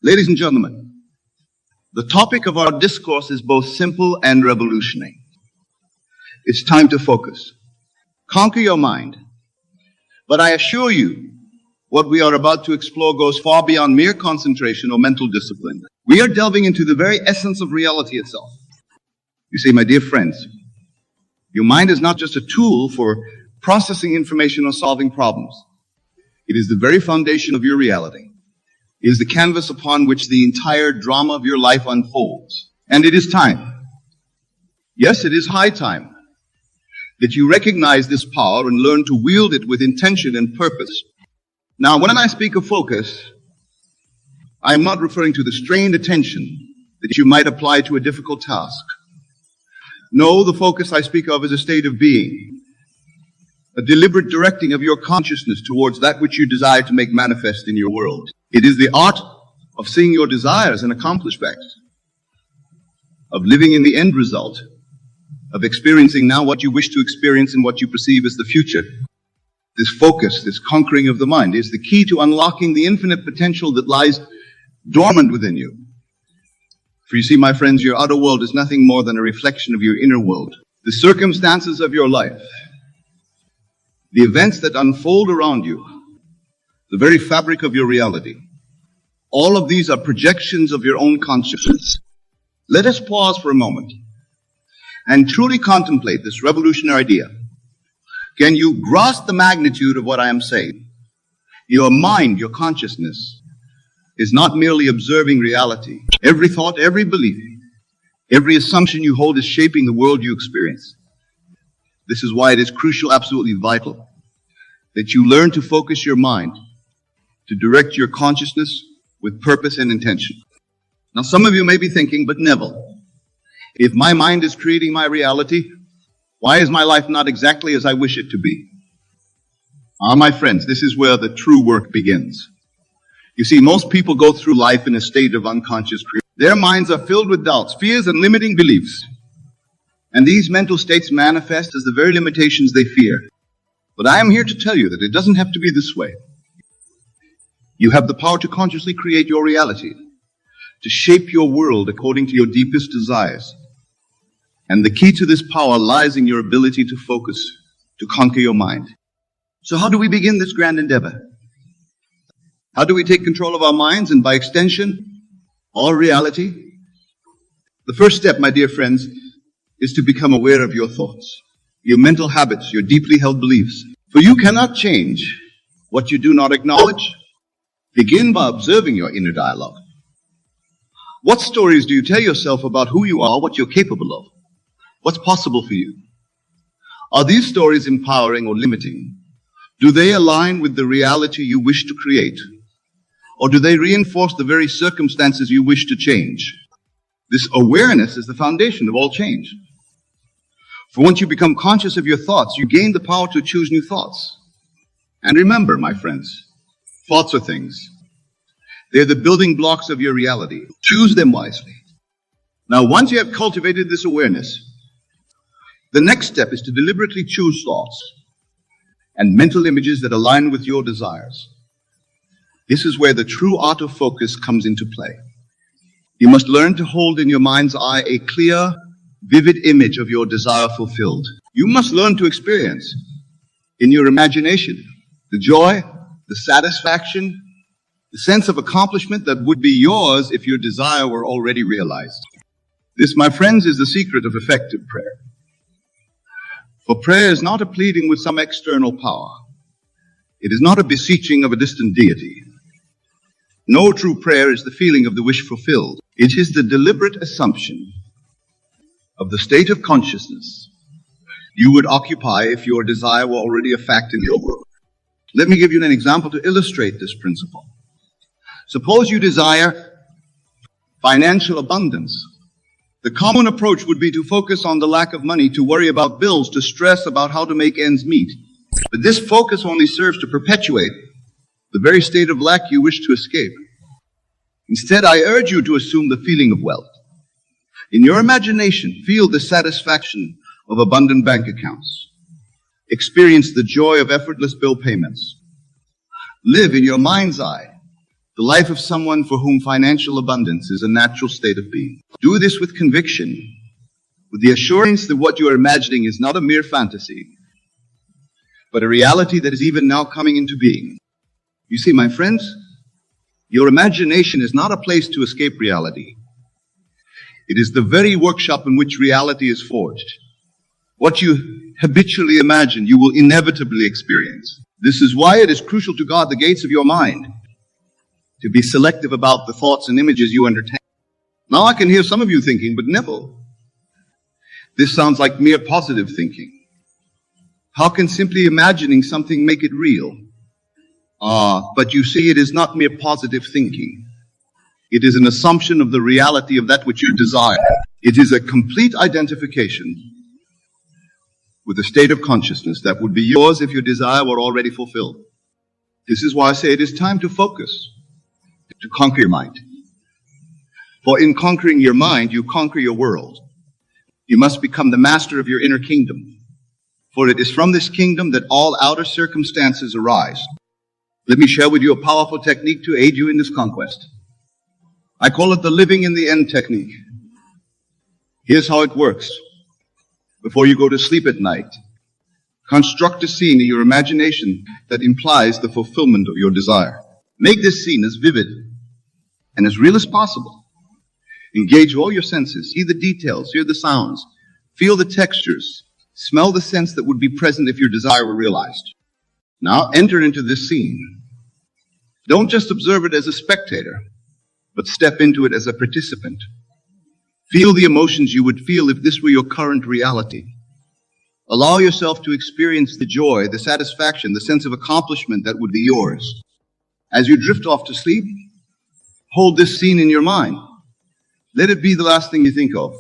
Ladies and gentlemen, the topic of our discourse is both simple and revolutionary. It's time to focus. Conquer your mind. But I assure you, what we are about to explore goes far beyond mere concentration or mental discipline. We are delving into the very essence of reality itself. You see, my dear friends, your mind is not just a tool for processing information or solving problems. It is the very foundation of your reality. It is the canvas upon which the entire drama of your life unfolds. And it is time. Yes, it is high time that you recognize this power and learn to wield it with intention and purpose. Now, when I speak of focus, I am not referring to the strained attention that you might apply to a difficult task. No, the focus I speak of is a state of being, a deliberate directing of your consciousness towards that which you desire to make manifest in your world. It is the art of seeing your desires and accomplish facts, of living in the end result, of experiencing now what you wish to experience and what you perceive as the future. This focus, this conquering of the mind, is the key to unlocking the infinite potential that lies dormant within you. For you see, my friends, your outer world is nothing more than a reflection of your inner world. The circumstances of your life, the events that unfold around you, the very fabric of your reality, all of these are projections of your own consciousness. Let us pause for a moment and truly contemplate this revolutionary idea. Can you grasp the magnitude of what I am saying? Your mind, your consciousness, is not merely observing reality. Every thought, every belief, every assumption you hold is shaping the world you experience. This is why it is crucial, absolutely vital, that you learn to focus your mind, to direct your consciousness with purpose and intention. Now, some of you may be thinking, but Neville, if my mind is creating my reality, why is my life not exactly as I wish it to be? My friends, this is where the true work begins. You see, most people go through life in a state of unconscious creation. Their minds are filled with doubts, fears, and limiting beliefs. And these mental states manifest as the very limitations they fear. But I am here to tell you that it doesn't have to be this way. You have the power to consciously create your reality, to shape your world according to your deepest desires. And the key to this power lies in your ability to focus, to conquer your mind. So how do we begin this grand endeavor? How do we take control of our minds and, by extension, our reality? The first step, my dear friends, is to become aware of your thoughts, your mental habits, your deeply held beliefs. For you cannot change what you do not acknowledge. Begin by observing your inner dialogue. What stories do you tell yourself about who you are, what you're capable of? What's possible for you? Are these stories empowering or limiting? Do they align with the reality you wish to create? Or do they reinforce the very circumstances you wish to change? This awareness is the foundation of all change. For once you become conscious of your thoughts, you gain the power to choose new thoughts. And remember, my friends, thoughts are things. They're the building blocks of your reality. Choose them wisely. Now, once you have cultivated this awareness, the next step is to deliberately choose thoughts and mental images that align with your desires. This is where the true art of focus comes into play. You must learn to hold in your mind's eye a clear, vivid image of your desire fulfilled. You must learn to experience in your imagination the joy, the satisfaction, the sense of accomplishment that would be yours if your desire were already realized. This, my friends, is the secret of effective prayer. For prayer is not a pleading with some external power. It is not a beseeching of a distant deity. No true prayer is the feeling of the wish fulfilled. It is the deliberate assumption of the state of consciousness you would occupy if your desire were already a fact in your world. Let me give you an example to illustrate this principle. Suppose you desire financial abundance. The common approach would be to focus on the lack of money, to worry about bills, to stress about how to make ends meet. But this focus only serves to perpetuate the very state of lack you wish to escape. Instead, I urge you to assume the feeling of wealth. In your imagination, feel the satisfaction of abundant bank accounts. Experience the joy of effortless bill payments. Live in your mind's eye the life of someone for whom financial abundance is a natural state of being. Do this with conviction, with the assurance that what you are imagining is not a mere fantasy, but a reality that is even now coming into being. You see, my friends, your imagination is not a place to escape reality. It is the very workshop in which reality is forged. What you habitually imagine, you will inevitably experience. This is why it is crucial to guard the gates of your mind, to be selective about the thoughts and images you entertain. Now I can hear some of you thinking, but Neville, this sounds like mere positive thinking. How can simply imagining something make it real? But you see, it is not mere positive thinking. It is an assumption of the reality of that which you desire. It is a complete identification with a state of consciousness that would be yours if your desire were already fulfilled. This is why I say it is time to focus, to conquer your mind. For in conquering your mind, you conquer your world. You must become the master of your inner kingdom. For it is from this kingdom that all outer circumstances arise. Let me share with you a powerful technique to aid you in this conquest. I call it the living in the end technique. Here's how it works. Before you go to sleep at night, construct a scene in your imagination that implies the fulfillment of your desire. Make this scene as vivid and as real as possible. Engage all your senses. See the details, hear the sounds, feel the textures, smell the scents that would be present if your desire were realized. Now enter into this scene. Don't just observe it as a spectator, but step into it as a participant. Feel the emotions you would feel if this were your current reality. Allow yourself to experience the joy, the satisfaction, the sense of accomplishment that would be yours. As you drift off to sleep, hold this scene in your mind. Let it be the last thing you think of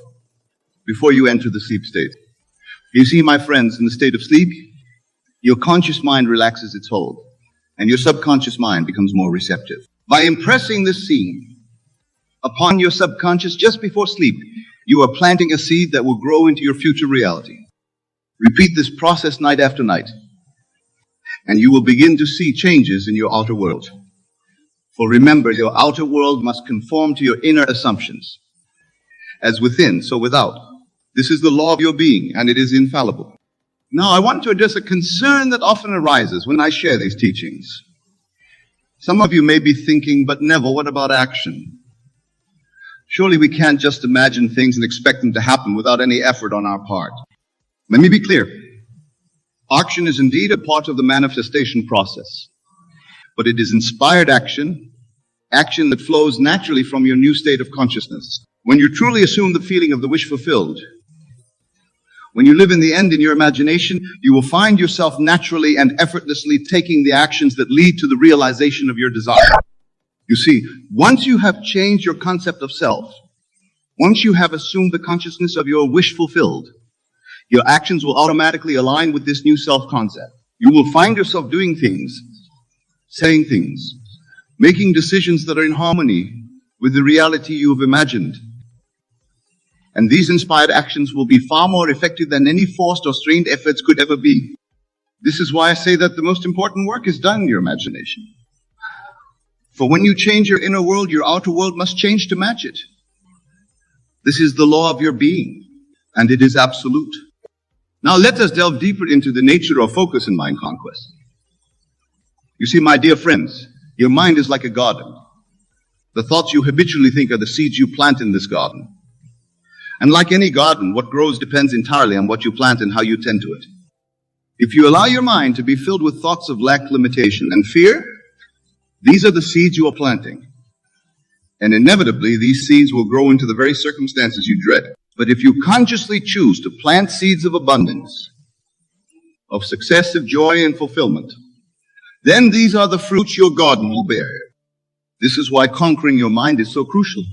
before you enter the sleep state. You see, my friends, in the state of sleep, your conscious mind relaxes its hold, and your subconscious mind becomes more receptive. By impressing this scene upon your subconscious just before sleep, you are planting a seed that will grow into your future reality. Repeat this process night after night, and you will begin to see changes in your outer world. For remember, your outer world must conform to your inner assumptions. As within, so without. This is the law of your being, and it is infallible. Now, I want to address a concern that often arises when I share these teachings. Some of you may be thinking, but Neville, what about action? Surely we can't just imagine things and expect them to happen without any effort on our part. Let me be clear. Action is indeed a part of the manifestation process, but it is inspired action, action that flows naturally from your new state of consciousness. When you truly assume the feeling of the wish fulfilled, when you live in the end in your imagination, you will find yourself naturally and effortlessly taking the actions that lead to the realization of your desire. You see, once you have changed your concept of self, once you have assumed the consciousness of your wish fulfilled, your actions will automatically align with this new self-concept. You will find yourself doing things, saying things, making decisions that are in harmony with the reality you have imagined. And these inspired actions will be far more effective than any forced or strained efforts could ever be. This is why I say that the most important work is done in your imagination. For when you change your inner world, your outer world must change to match it. This is the law of your being, and it is absolute. Now let us delve deeper into the nature of focus in mind conquest. You see, my dear friends, your mind is like a garden. The thoughts you habitually think are the seeds you plant in this garden. And like any garden, what grows depends entirely on what you plant and how you tend to it. If you allow your mind to be filled with thoughts of lack, limitation, and fear, these are the seeds you are planting. And inevitably, these seeds will grow into the very circumstances you dread. But if you consciously choose to plant seeds of abundance, of success, of joy, and fulfillment, then these are the fruits your garden will bear. This is why conquering your mind is so crucial.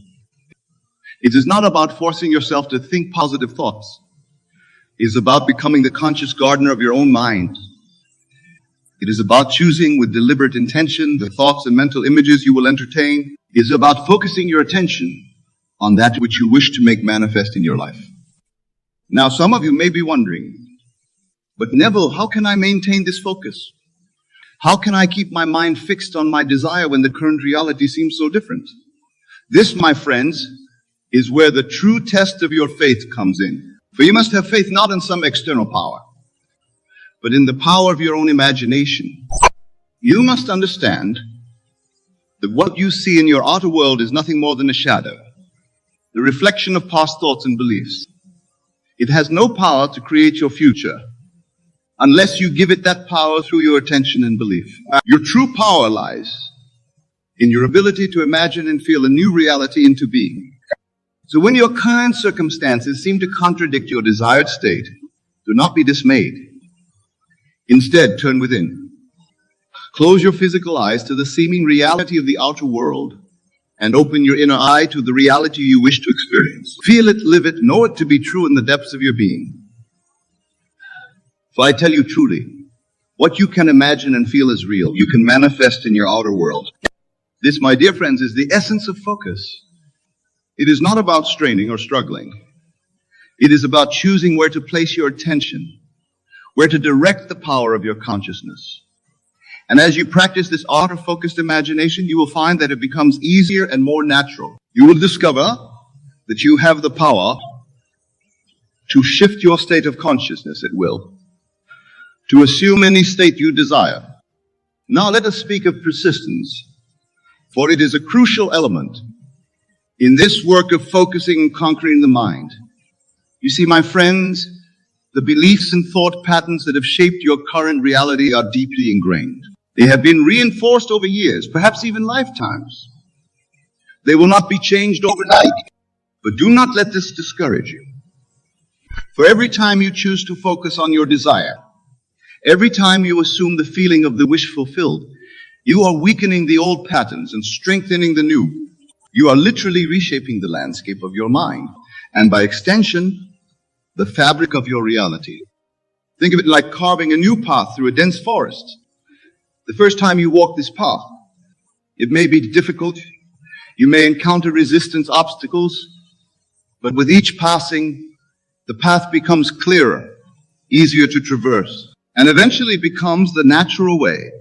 It is not about forcing yourself to think positive thoughts. It is about becoming the conscious gardener of your own mind. It is about choosing with deliberate intention the thoughts and mental images you will entertain. It is about focusing your attention on that which you wish to make manifest in your life. Now, some of you may be wondering, but Neville, how can I maintain this focus? How can I keep my mind fixed on my desire when the current reality seems so different? This, my friends, is where the true test of your faith comes in. For you must have faith not in some external power, but in the power of your own imagination. You must understand that what you see in your outer world is nothing more than a shadow, the reflection of past thoughts and beliefs. It has no power to create your future unless you give it that power through your attention and belief. Your true power lies in your ability to imagine and feel a new reality into being. So when your current circumstances seem to contradict your desired state, do not be dismayed. Instead, turn within. Close your physical eyes to the seeming reality of the outer world and open your inner eye to the reality you wish to experience. Feel it, live it, know it to be true in the depths of your being. For I tell you truly, what you can imagine and feel is real. You can manifest in your outer world. This, my dear friends, is the essence of focus. It is not about straining or struggling. It is about choosing where to place your attention, where to direct the power of your consciousness. And as you practice this outer focused imagination, you will find that it becomes easier and more natural. You will discover that you have the power to shift your state of consciousness at will, to assume any state you desire. Now let us speak of persistence, for it is a crucial element in this work of focusing and conquering the mind. You see, my friends, the beliefs and thought patterns that have shaped your current reality are deeply ingrained. They have been reinforced over years, perhaps even lifetimes. They will not be changed overnight, but do not let this discourage you. For every time you choose to focus on your desire, every time you assume the feeling of the wish fulfilled, you are weakening the old patterns and strengthening the new. You are literally reshaping the landscape of your mind, and by extension, the fabric of your reality. Think of it like carving a new path through a dense forest. The first time you walk this path, it may be difficult. You may encounter resistance, obstacles, but with each passing, the path becomes clearer, easier to traverse, and eventually becomes the natural way,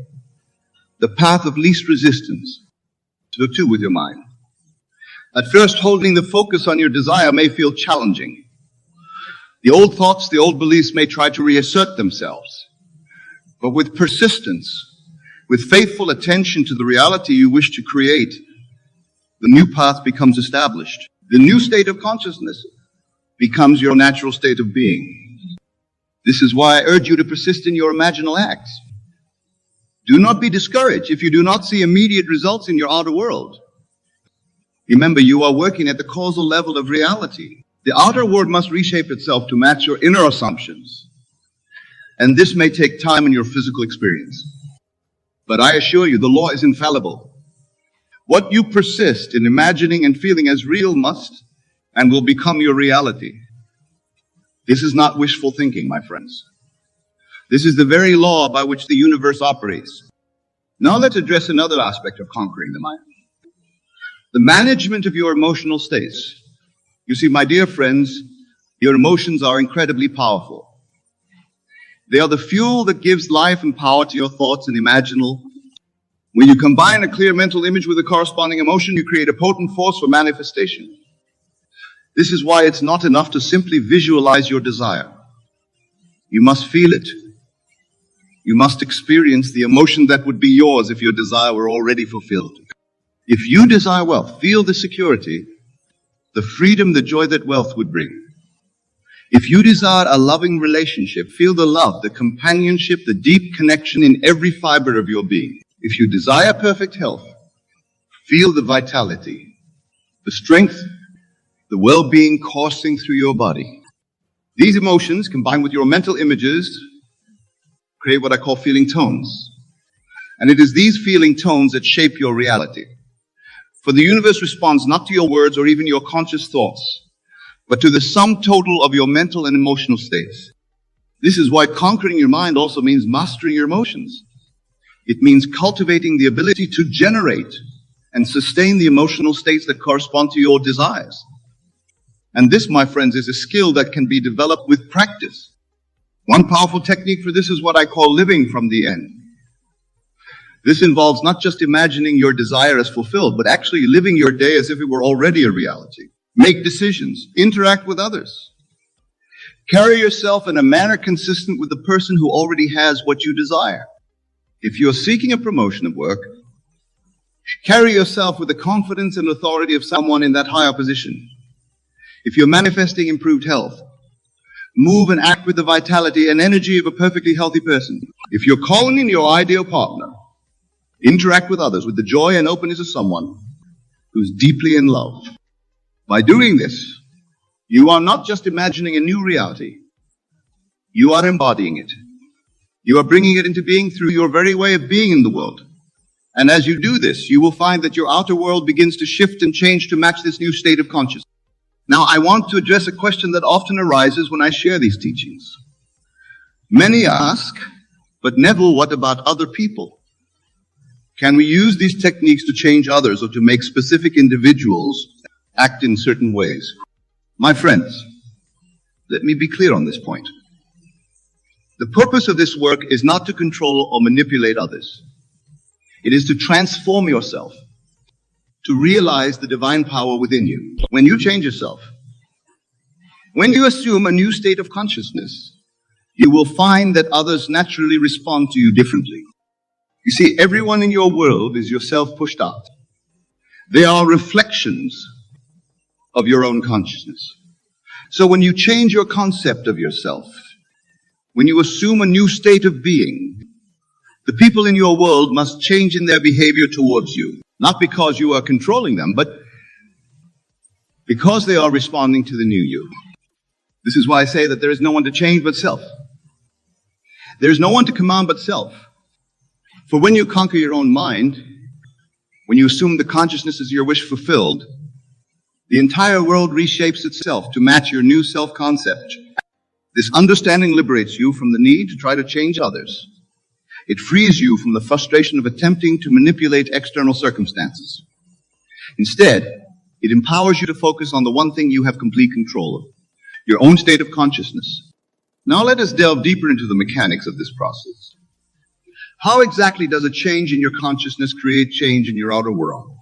the path of least resistance. So too with your mind. At first, holding the focus on your desire may feel challenging. The old thoughts, the old beliefs may try to reassert themselves. But with persistence, with faithful attention to the reality you wish to create, the new path becomes established. The new state of consciousness becomes your natural state of being. This is why I urge you to persist in your imaginal acts. Do not be discouraged if you do not see immediate results in your outer world. Remember, you are working at the causal level of reality. The outer world must reshape itself to match your inner assumptions. And this may take time in your physical experience. But I assure you, the law is infallible. What you persist in imagining and feeling as real must and will become your reality. This is not wishful thinking, my friends. This is the very law by which the universe operates. Now let's address another aspect of conquering the mind. The management of your emotional states. You see, my dear friends, your emotions are incredibly powerful. They are the fuel that gives life and power to your thoughts and imaginal. When you combine a clear mental image with a corresponding emotion, you create a potent force for manifestation. This is why it's not enough to simply visualize your desire. You must feel it. You must experience the emotion that would be yours if your desire were already fulfilled. If you desire wealth, feel the security, the freedom, the joy that wealth would bring. If you desire a loving relationship, feel the love, the companionship, the deep connection in every fiber of your being. If you desire perfect health, feel the vitality, the strength, the well-being coursing through your body. These emotions, combined with your mental images, create what I call feeling tones. And it is these feeling tones that shape your reality. For the universe responds not to your words or even your conscious thoughts, but to the sum total of your mental and emotional states. This is why conquering your mind also means mastering your emotions. It means cultivating the ability to generate and sustain the emotional states that correspond to your desires. And this, my friends, is a skill that can be developed with practice. One powerful technique for this is what I call living from the end. This involves not just imagining your desire as fulfilled, but actually living your day as if it were already a reality. Make decisions, interact with others. Carry yourself in a manner consistent with the person who already has what you desire. If you're seeking a promotion at work, carry yourself with the confidence and authority of someone in that higher position. If you're manifesting improved health, move and act with the vitality and energy of a perfectly healthy person. If you're calling in your ideal partner, interact with others with the joy and openness of someone who's deeply in love. By doing this, you are not just imagining a new reality, you are embodying it. You are bringing it into being through your very way of being in the world. And as you do this, you will find that your outer world begins to shift and change to match this new state of consciousness. Now, I want to address a question that often arises when I share these teachings. Many ask, but Neville, what about other people? Can we use these techniques to change others or to make specific individuals act in certain ways? My friends, let me be clear on this point. The purpose of this work is not to control or manipulate others. It is to transform yourself, to realize the divine power within you. When you change yourself, when you assume a new state of consciousness, you will find that others naturally respond to you differently. You see, everyone in your world is yourself pushed out. They are reflections of your own consciousness. So when you change your concept of yourself, when you assume a new state of being, the people in your world must change in their behavior towards you. Not because you are controlling them, but because they are responding to the new you. This is why I say that there is no one to change but self. There is no one to command but self. For when you conquer your own mind, when you assume the consciousness is your wish fulfilled, the entire world reshapes itself to match your new self-concept. This understanding liberates you from the need to try to change others. It frees you from the frustration of attempting to manipulate external circumstances. Instead, it empowers you to focus on the one thing you have complete control of, your own state of consciousness. Now let us delve deeper into the mechanics of this process. How exactly does a change in your consciousness create change in your outer world?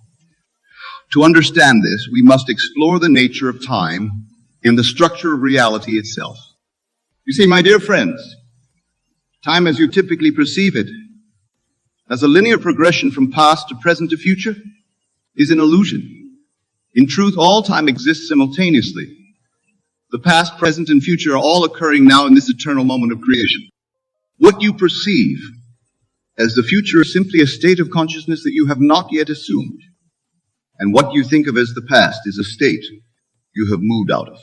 To understand this, we must explore the nature of time in the structure of reality itself. You see, my dear friends, time as you typically perceive it, as a linear progression from past to present to future, is an illusion. In truth, all time exists simultaneously. The past, present, and future are all occurring now in this eternal moment of creation. What you perceive as the future is simply a state of consciousness that you have not yet assumed. And what you think of as the past is a state you have moved out of.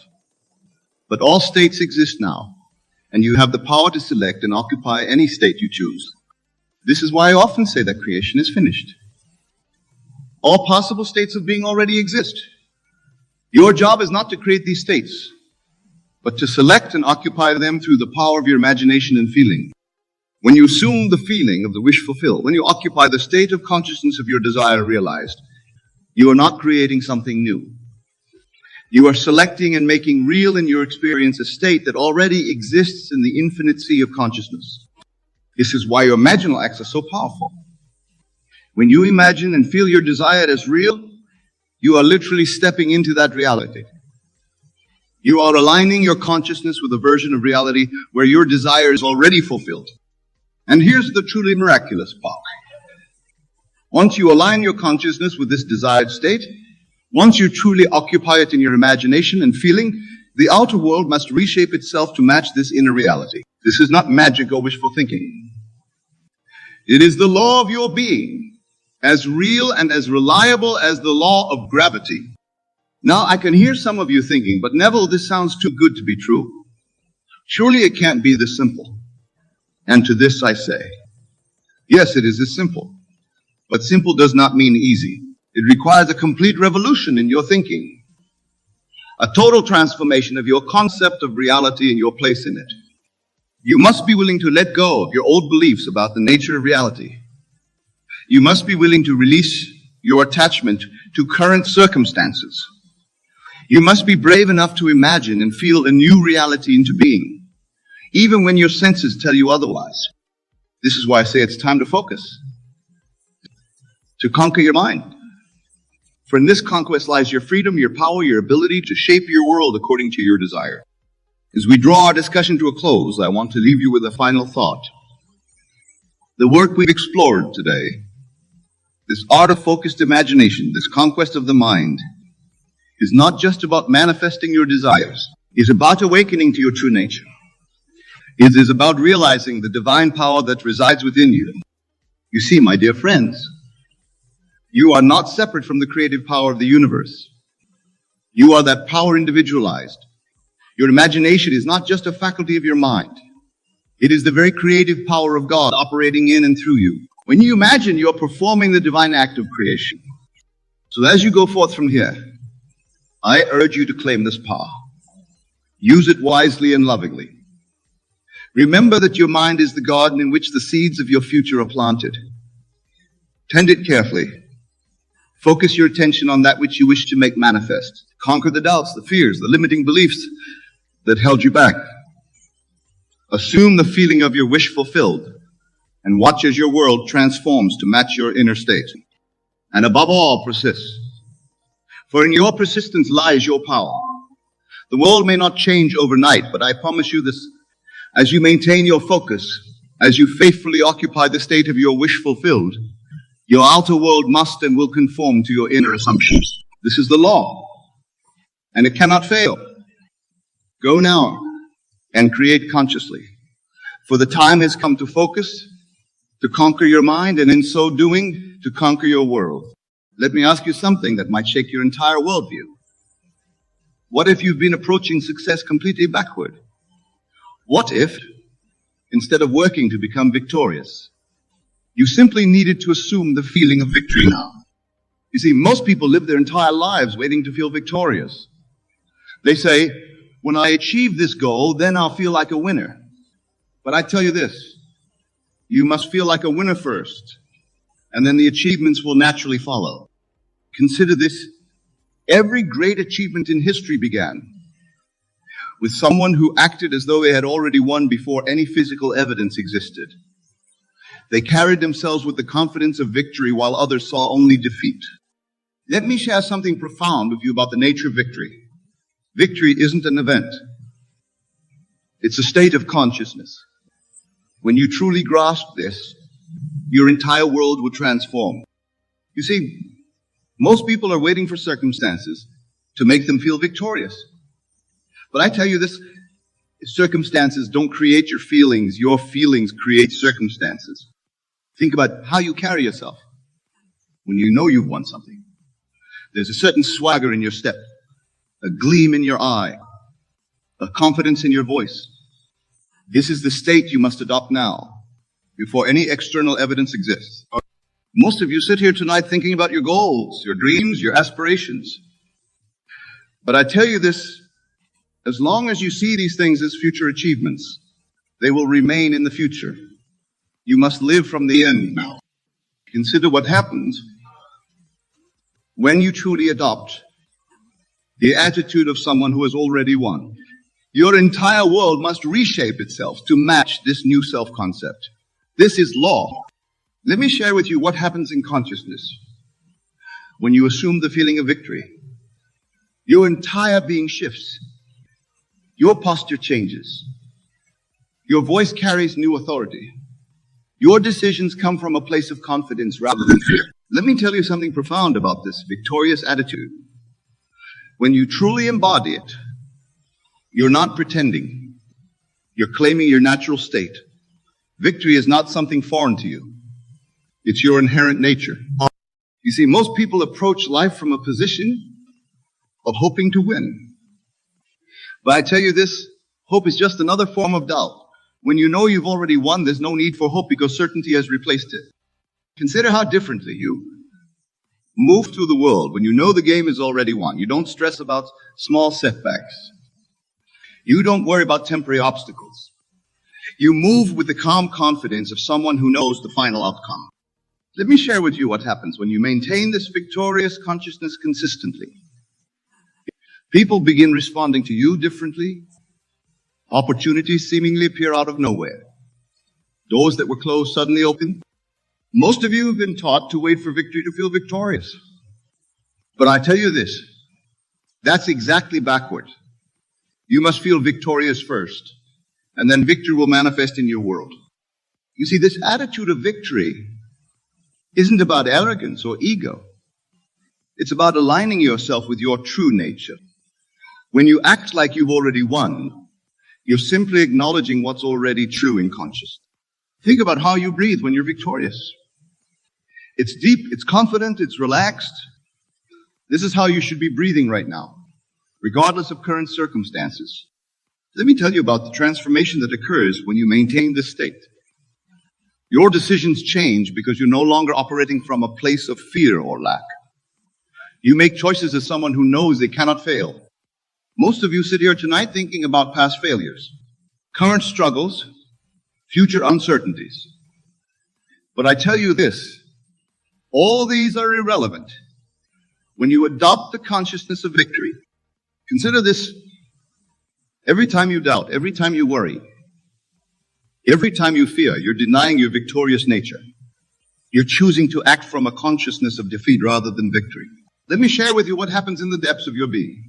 But all states exist now, and you have the power to select and occupy any state you choose. This is why I often say that creation is finished. All possible states of being already exist. Your job is not to create these states, but to select and occupy them through the power of your imagination and feeling. When you assume the feeling of the wish fulfilled, when you occupy the state of consciousness of your desire realized, you are not creating something new. You are selecting and making real in your experience a state that already exists in the infinite sea of consciousness. This is why your imaginal acts are so powerful. When you imagine and feel your desire as real, you are literally stepping into that reality. You are aligning your consciousness with a version of reality where your desire is already fulfilled. And here's the truly miraculous part. Once you align your consciousness with this desired state, once you truly occupy it in your imagination and feeling, the outer world must reshape itself to match this inner reality. This is not magic or wishful thinking. It is the law of your being, as real and as reliable as the law of gravity. Now, I can hear some of you thinking, but Neville, this sounds too good to be true. Surely it can't be this simple. And to this I say, yes, it is this simple. But simple does not mean easy. It requires a complete revolution in your thinking, a total transformation of your concept of reality and your place in it. You must be willing to let go of your old beliefs about the nature of reality. You must be willing to release your attachment to current circumstances. You must be brave enough to imagine and feel a new reality into being, even when your senses tell you otherwise. This is why I say it's time to focus. to conquer your mind. For in this conquest lies your freedom, your power, your ability to shape your world according to your desire. As we draw our discussion to a close, I want to leave you with a final thought. The work we've explored today, this art of focused imagination, this conquest of the mind, is not just about manifesting your desires. It's about awakening to your true nature. It is about realizing the divine power that resides within you. You see, my dear friends, you are not separate from the creative power of the universe. You are that power individualized. Your imagination is not just a faculty of your mind. It is the very creative power of God operating in and through you. When you imagine, you are performing the divine act of creation. So as you go forth from here, I urge you to claim this power. Use it wisely and lovingly. Remember that your mind is the garden in which the seeds of your future are planted. Tend it carefully. Focus your attention on that which you wish to make manifest. Conquer the doubts, the fears, the limiting beliefs that held you back. Assume the feeling of your wish fulfilled and watch as your world transforms to match your inner state. And above all, persist. For in your persistence lies your power. The world may not change overnight, but I promise you this, as you maintain your focus, as you faithfully occupy the state of your wish fulfilled, your outer world must and will conform to your inner assumptions. This is the law, and it cannot fail. Go now and create consciously, for the time has come to focus, to conquer your mind, and in so doing, to conquer your world. Let me ask you something that might shake your entire worldview. What if you've been approaching success completely backward? What if, instead of working to become victorious, you simply needed to assume the feeling of victory now? You see, most people live their entire lives waiting to feel victorious. They say, when I achieve this goal, then I'll feel like a winner. But I tell you this, you must feel like a winner first, and then the achievements will naturally follow. Consider this, every great achievement in history began with someone who acted as though they had already won before any physical evidence existed. They carried themselves with the confidence of victory while others saw only defeat. Let me share something profound with you about the nature of victory. Victory isn't an event. It's a state of consciousness. When you truly grasp this, your entire world will transform. You see, most people are waiting for circumstances to make them feel victorious. But I tell you this, circumstances don't create your feelings create circumstances. Think about how you carry yourself when you know you've won something. There's a certain swagger in your step, a gleam in your eye, a confidence in your voice. This is the state you must adopt now, before any external evidence exists. Most of you sit here tonight thinking about your goals, your dreams, your aspirations. But I tell you this, as long as you see these things as future achievements, they will remain in the future. You must live from the end now. Consider what happens when you truly adopt the attitude of someone who has already won. Your entire world must reshape itself to match this new self-concept. This is law. Let me share with you what happens in consciousness when you assume the feeling of victory. Your entire being shifts. Your posture changes. Your voice carries new authority. Your decisions come from a place of confidence rather than fear. Let me tell you something profound about this victorious attitude. When you truly embody it, you're not pretending. You're claiming your natural state. Victory is not something foreign to you. It's your inherent nature. You see, most people approach life from a position of hoping to win. But I tell you this, hope is just another form of doubt. When you know you've already won, there's no need for hope because certainty has replaced it. Consider how differently you move through the world when you know the game is already won. You don't stress about small setbacks. You don't worry about temporary obstacles. You move with the calm confidence of someone who knows the final outcome. Let me share with you what happens when you maintain this victorious consciousness consistently. People begin responding to you differently. Opportunities seemingly appear out of nowhere. Doors that were closed suddenly open. Most of you have been taught to wait for victory to feel victorious. But I tell you this, that's exactly backward. You must feel victorious first, and then victory will manifest in your world. You see, this attitude of victory isn't about arrogance or ego. It's about aligning yourself with your true nature. When you act like you've already won, you're simply acknowledging what's already true in consciousness. Think about how you breathe when you're victorious. It's deep, it's confident, it's relaxed. This is how you should be breathing right now, regardless of current circumstances. Let me tell you about the transformation that occurs when you maintain this state. Your decisions change because you're no longer operating from a place of fear or lack. You make choices as someone who knows they cannot fail. Most of you sit here tonight thinking about past failures, current struggles, future uncertainties. But I tell you this, all these are irrelevant when you adopt the consciousness of victory. Consider this: every time you doubt, every time you worry, every time you fear, you're denying your victorious nature. You're choosing to act from a consciousness of defeat rather than victory. Let me share with you what happens in the depths of your being.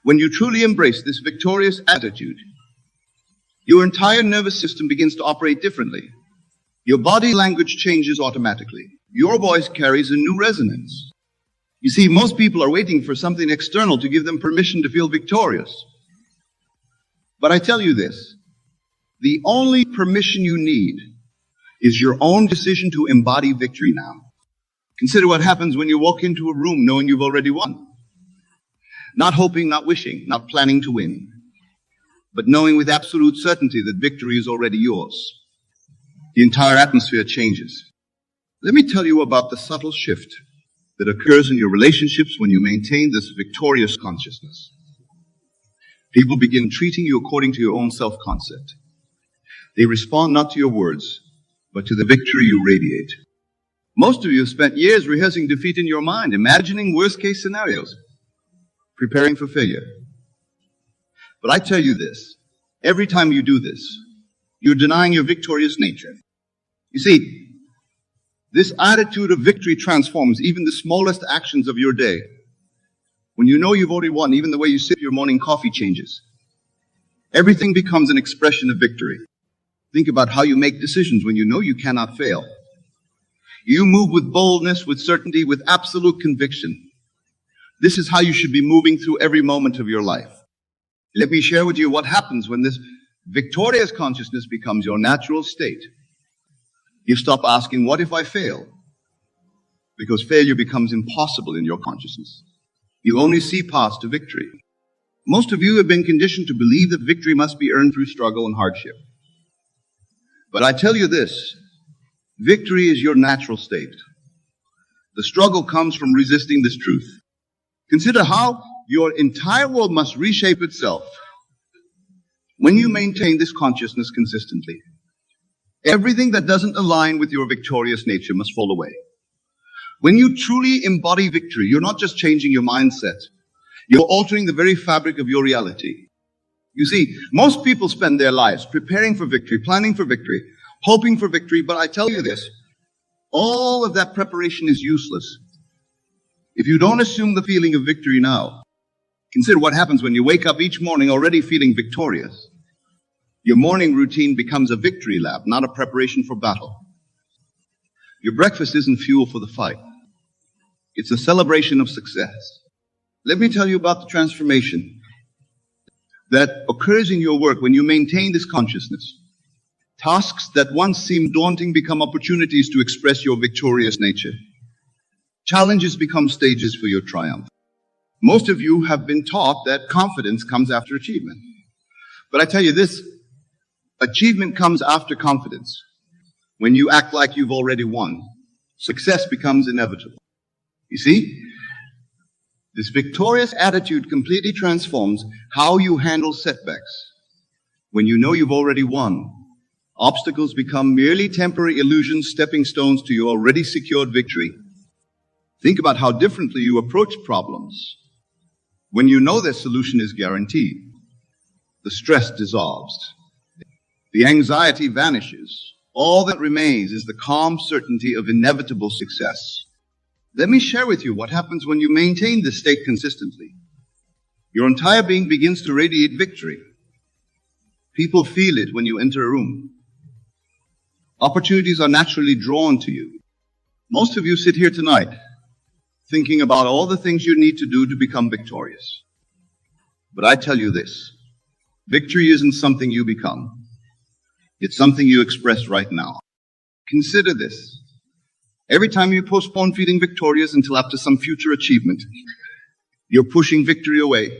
When you truly embrace this victorious attitude, your entire nervous system begins to operate differently. Your body language changes automatically. Your voice carries a new resonance. You see, most people are waiting for something external to give them permission to feel victorious. But I tell you this, the only permission you need is your own decision to embody victory now. Consider what happens when you walk into a room knowing you've already won. Not hoping, not wishing, not planning to win, but knowing with absolute certainty that victory is already yours. The entire atmosphere changes. Let me tell you about the subtle shift that occurs in your relationships when you maintain this victorious consciousness. People begin treating you according to your own self-concept. They respond not to your words, but to the victory you radiate. Most of you have spent years rehearsing defeat in your mind, imagining worst-case scenarios, preparing for failure. But I tell you this, every time you do this, you're denying your victorious nature. You see, this attitude of victory transforms even the smallest actions of your day. When you know you've already won, even the way you sip your morning coffee changes. Everything becomes an expression of victory. Think about how you make decisions when you know you cannot fail. You move with boldness, with certainty, with absolute conviction. This is how you should be moving through every moment of your life. Let me share with you what happens when this victorious consciousness becomes your natural state. You stop asking, what if I fail? Because failure becomes impossible in your consciousness. You only see paths to victory. Most of you have been conditioned to believe that victory must be earned through struggle and hardship. But I tell you this, victory is your natural state. The struggle comes from resisting this truth. Consider how your entire world must reshape itself when you maintain this consciousness consistently. Everything that doesn't align with your victorious nature must fall away. When you truly embody victory, you're not just changing your mindset, you're altering the very fabric of your reality. You see, most people spend their lives preparing for victory, planning for victory, hoping for victory, but I tell you this, all of that preparation is useless if you don't assume the feeling of victory now. Consider what happens when you wake up each morning already feeling victorious. Your morning routine becomes a victory lap, not a preparation for battle. Your breakfast isn't fuel for the fight. It's a celebration of success. Let me tell you about the transformation that occurs in your work when you maintain this consciousness. Tasks that once seemed daunting become opportunities to express your victorious nature. Challenges become stages for your triumph. Most of you have been taught that confidence comes after achievement. But I tell you this, achievement comes after confidence. When you act like you've already won, success becomes inevitable. You see, this victorious attitude completely transforms how you handle setbacks. When you know you've already won, obstacles become merely temporary illusions, stepping stones to your already secured victory. Think about how differently you approach problems. When you know their solution is guaranteed, the stress dissolves. The anxiety vanishes. All that remains is the calm certainty of inevitable success. Let me share with you what happens when you maintain this state consistently. Your entire being begins to radiate victory. People feel it when you enter a room. Opportunities are naturally drawn to you. Most of you sit here tonight thinking about all the things you need to do to become victorious. But I tell you this, victory isn't something you become. It's something you express right now. Consider this. Every time you postpone feeling victorious until after some future achievement, you're pushing victory away.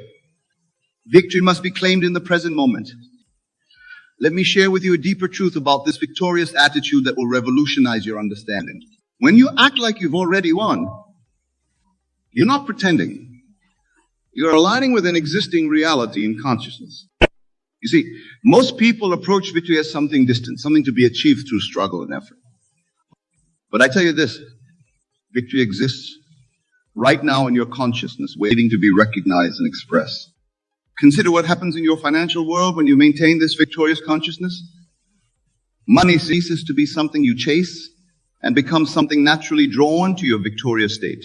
Victory must be claimed in the present moment. Let me share with you a deeper truth about this victorious attitude that will revolutionize your understanding. When you act like you've already won, you're not pretending. You're aligning with an existing reality in consciousness. You see, most people approach victory as something distant, something to be achieved through struggle and effort. But I tell you this, victory exists right now in your consciousness, waiting to be recognized and expressed. Consider what happens in your financial world when you maintain this victorious consciousness. Money ceases to be something you chase and becomes something naturally drawn to your victorious state.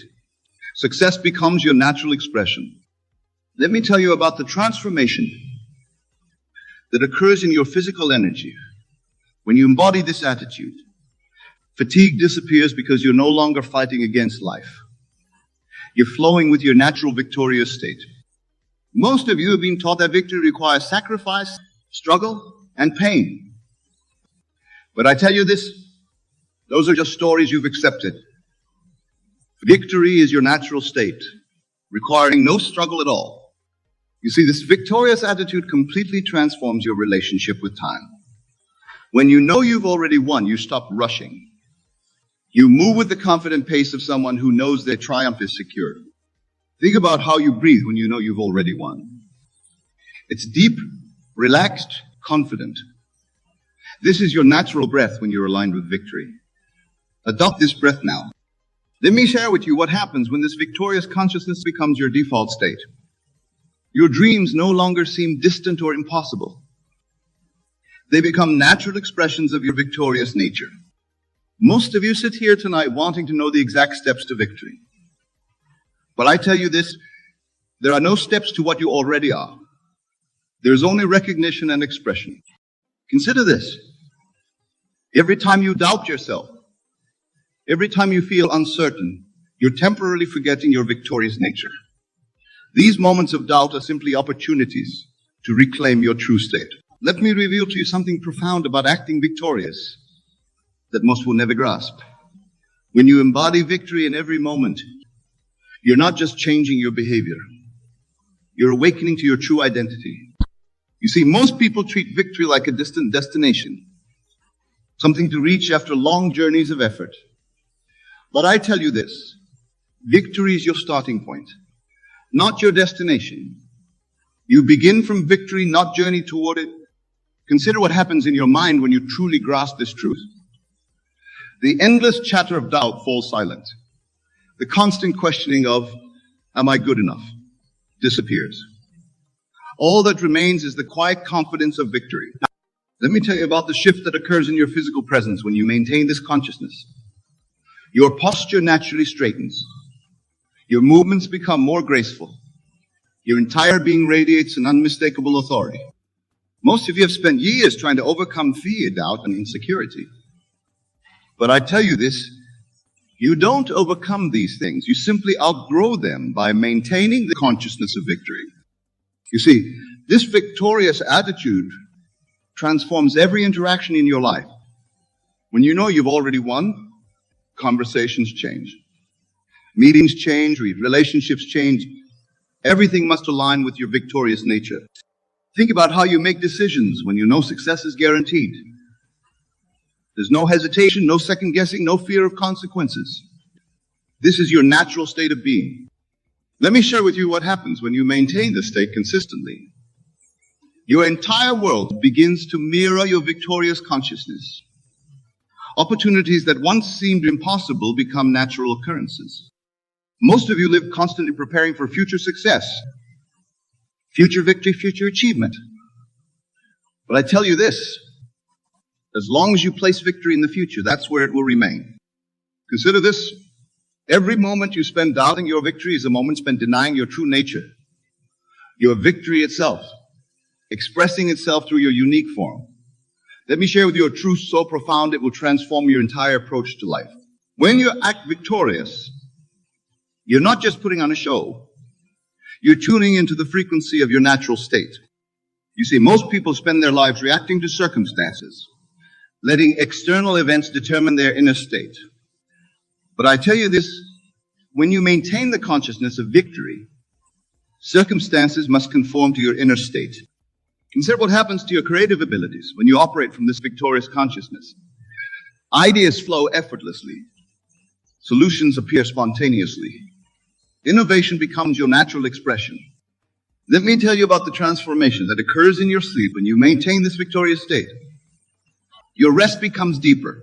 Success becomes your natural expression. Let me tell you about the transformation that occurs in your physical energy when you embody this attitude. Fatigue disappears because you're no longer fighting against life. You're flowing with your natural victorious state. Most of you have been taught that victory requires sacrifice, struggle, and pain. But I tell you this, those are just stories you've accepted. Victory is your natural state, requiring no struggle at all. You see, this victorious attitude completely transforms your relationship with time. When you know you've already won, you stop rushing. You move with the confident pace of someone who knows their triumph is secure. Think about how you breathe when you know you've already won. It's deep, relaxed, confident. This is your natural breath when you're aligned with victory. Adopt this breath now. Let me share with you what happens when this victorious consciousness becomes your default state. Your dreams no longer seem distant or impossible. They become natural expressions of your victorious nature. Most of you sit here tonight wanting to know the exact steps to victory. But I tell you this, there are no steps to what you already are. There is only recognition and expression. Consider this. Every time you doubt yourself, every time you feel uncertain, you're temporarily forgetting your victorious nature. These moments of doubt are simply opportunities to reclaim your true state. Let me reveal to you something profound about acting victorious that most will never grasp. When you embody victory in every moment, you're not just changing your behavior. You're awakening to your true identity. You see, most people treat victory like a distant destination, something to reach after long journeys of effort. But I tell you this, victory is your starting point, not your destination. You begin from victory, not journey toward it. Consider what happens in your mind when you truly grasp this truth. The endless chatter of doubt falls silent. The constant questioning of, am I good enough, disappears. All that remains is the quiet confidence of victory. Let me tell you about the shift that occurs in your physical presence when you maintain this consciousness. Your posture naturally straightens. Your movements become more graceful. Your entire being radiates an unmistakable authority. Most of you have spent years trying to overcome fear, doubt, and insecurity. But I tell you this, you don't overcome these things. You simply outgrow them by maintaining the consciousness of victory. You see, this victorious attitude transforms every interaction in your life. When you know you've already won, conversations change. Meetings change, relationships change. Everything must align with your victorious nature. Think about how you make decisions when you know success is guaranteed. There's no hesitation, no second guessing, no fear of consequences. This is your natural state of being. Let me share with you what happens when you maintain this state consistently. Your entire world begins to mirror your victorious consciousness. Opportunities that once seemed impossible become natural occurrences. Most of you live constantly preparing for future success, future victory, future achievement. But I tell you this, As long as you place victory in the future, that's where it will remain. Consider this. Every moment you spend doubting your victory is a moment spent denying your true nature. Your victory itself, expressing itself through your unique form. Let me share with you a truth so profound it will transform your entire approach to life. When you act victorious, you're not just putting on a show. You're tuning into the frequency of your natural state. You see, most people spend their lives reacting to circumstances, letting external events determine their inner state. But I tell you this, when you maintain the consciousness of victory, circumstances must conform to your inner state. Consider what happens to your creative abilities when you operate from this victorious consciousness. Ideas flow effortlessly. Solutions appear spontaneously. Innovation becomes your natural expression. Let me tell you about the transformation that occurs in your sleep when you maintain this victorious state. Your rest becomes deeper,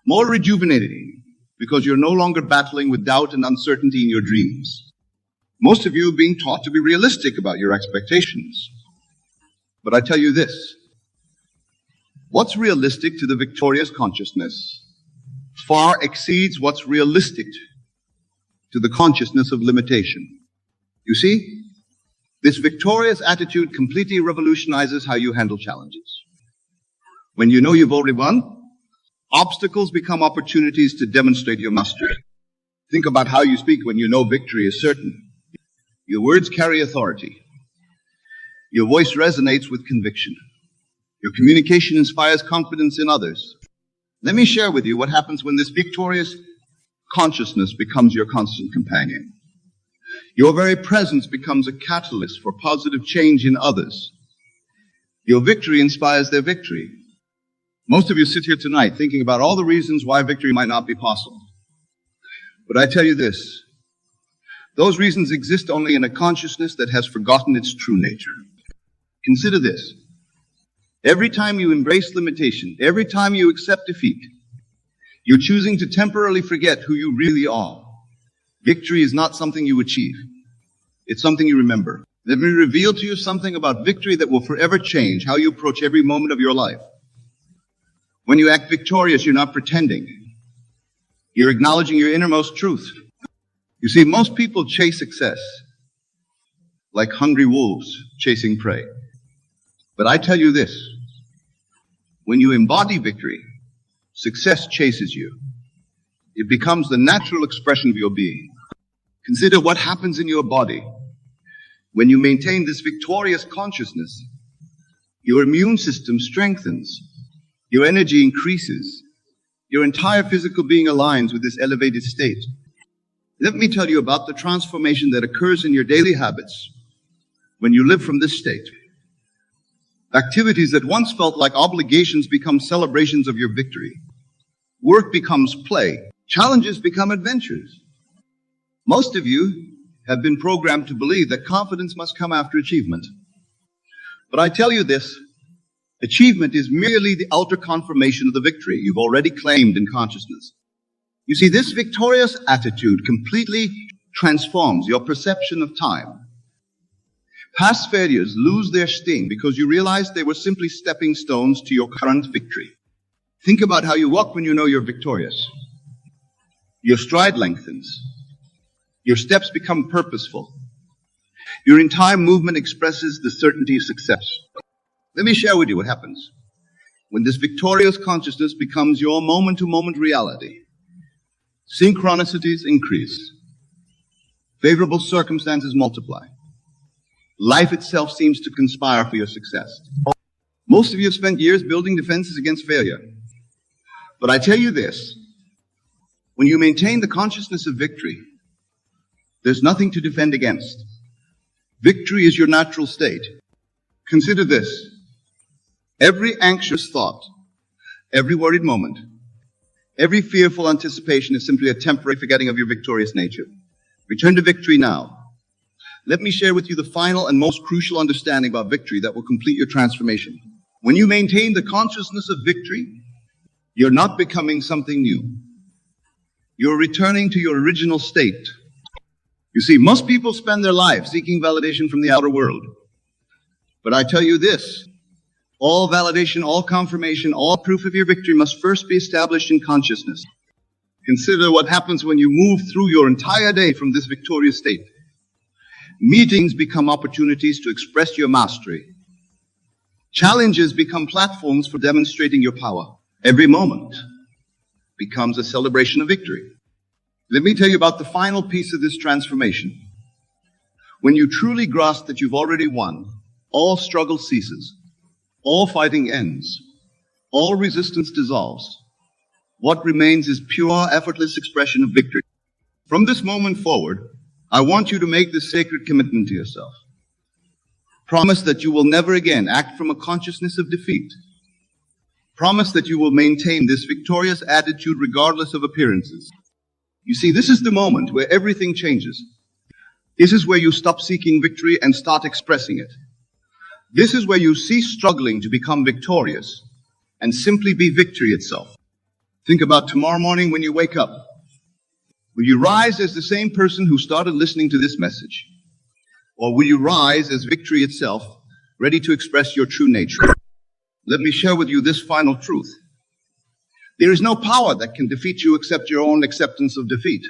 more rejuvenating, because you're no longer battling with doubt and uncertainty in your dreams. Most of you are being taught to be realistic about your expectations. But I tell you this, what's realistic to the victorious consciousness far exceeds what's realistic to the consciousness of limitation. You see, this victorious attitude completely revolutionizes how you handle challenges. When you know you've already won, obstacles become opportunities to demonstrate your mastery. Think about how you speak when you know victory is certain. Your words carry authority. Your voice resonates with conviction. Your communication inspires confidence in others. Let me share with you what happens when this victorious consciousness becomes your constant companion. Your very presence becomes a catalyst for positive change in others. Your victory inspires their victory. Most of you sit here tonight thinking about all the reasons why victory might not be possible. But I tell you this, those reasons exist only in a consciousness that has forgotten its true nature. Consider this. Every time you embrace limitation, every time you accept defeat, you're choosing to temporarily forget who you really are. Victory is not something you achieve. It's something you remember. Let me reveal to you something about victory that will forever change how you approach every moment of your life. When you act victorious, you're not pretending. You're acknowledging your innermost truth. You see, most people chase success like hungry wolves chasing prey. But I tell you this, when you embody victory, success chases you. It becomes the natural expression of your being. Consider what happens in your body. When you maintain this victorious consciousness, your immune system strengthens, your energy increases, your entire physical being aligns with this elevated state. Let me tell you about the transformation that occurs in your daily habits when you live from this state. Activities that once felt like obligations become celebrations of your victory. Work becomes play. Challenges become adventures. Most of you have been programmed to believe that confidence must come after achievement. But I tell you this, achievement is merely the outer confirmation of the victory you've already claimed in consciousness. You see, this victorious attitude completely transforms your perception of time. Past failures lose their sting because you realize they were simply stepping stones to your current victory. Think about how you walk when you know you're victorious. Your stride lengthens. Your steps become purposeful. Your entire movement expresses the certainty of success. Let me share with you what happens when this victorious consciousness becomes your moment-to-moment reality. Synchronicities increase. Favorable circumstances multiply. Life itself seems to conspire for your success. Most of you have spent years building defenses against failure. But I tell you this, when you maintain the consciousness of victory, there's nothing to defend against. Victory is your natural state. Consider this. Every anxious thought, every worried moment, every fearful anticipation is simply a temporary forgetting of your victorious nature. Return to victory now. Let me share with you the final and most crucial understanding about victory that will complete your transformation. When you maintain the consciousness of victory, you're not becoming something new. You're returning to your original state. You see, most people spend their lives seeking validation from the outer world. But I tell you this, All validation, all confirmation, all proof of your victory must first be established in consciousness. Consider what happens when you move through your entire day from this victorious state. Meetings become opportunities to express your mastery. Challenges become platforms for demonstrating your power. Every moment becomes a celebration of victory. Let me tell you about the final piece of this transformation. When you truly grasp that you've already won, all struggle ceases, all fighting ends, all resistance dissolves. What remains is pure, effortless expression of victory. From this moment forward, I want you to make this sacred commitment to yourself. Promise that you will never again act from a consciousness of defeat. Promise that you will maintain this victorious attitude regardless of appearances. You see, this is the moment where everything changes. This is where you stop seeking victory and start expressing it. This is where you cease struggling to become victorious and simply be victory itself. Think about tomorrow morning when you wake up. Will you rise as the same person who started listening to this message? Or will you rise as victory itself, ready to express your true nature? Let me share with you this final truth. There is no power that can defeat you except your own acceptance of defeat.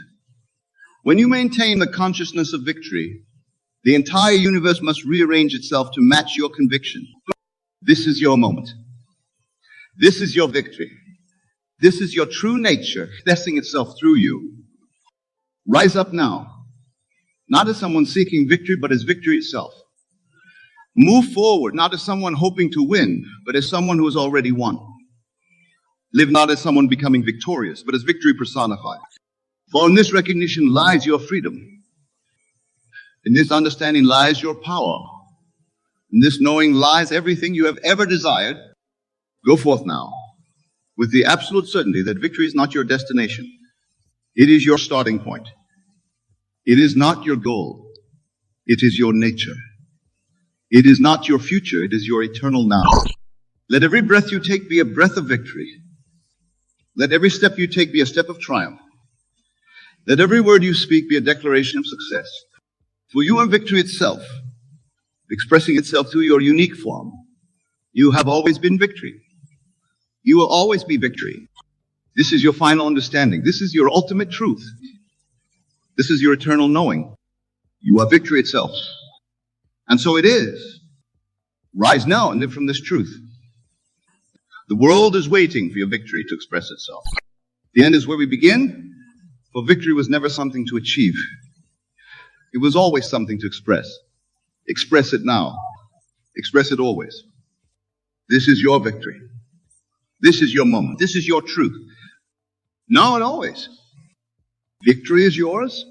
When you maintain the consciousness of victory, the entire universe must rearrange itself to match your conviction. This is your moment. This is your victory. This is your true nature expressing itself through you. Rise up now, not as someone seeking victory, but as victory itself. Move forward, not as someone hoping to win, but as someone who has already won. Live not as someone becoming victorious, but as victory personified. For in this recognition lies your freedom. In this understanding lies your power. In this knowing lies everything you have ever desired. Go forth now, with the absolute certainty that victory is not your destination. It is your starting point. It is not your goal. It is your nature. It is not your future. It is your eternal now. Let every breath you take be a breath of victory. Let every step you take be a step of triumph. Let every word you speak be a declaration of success. For you are victory itself, expressing itself through your unique form. You have always been victory. You will always be victory. This is your final understanding. This is your ultimate truth. This is your eternal knowing. You are victory itself. And so it is. Rise now and live from this truth. The world is waiting for your victory to express itself. The end is where we begin, for victory was never something to achieve. It was always something to express. Express it now. Express it always. This is your victory. This is your moment. This is your truth. Now and always. Victory is yours.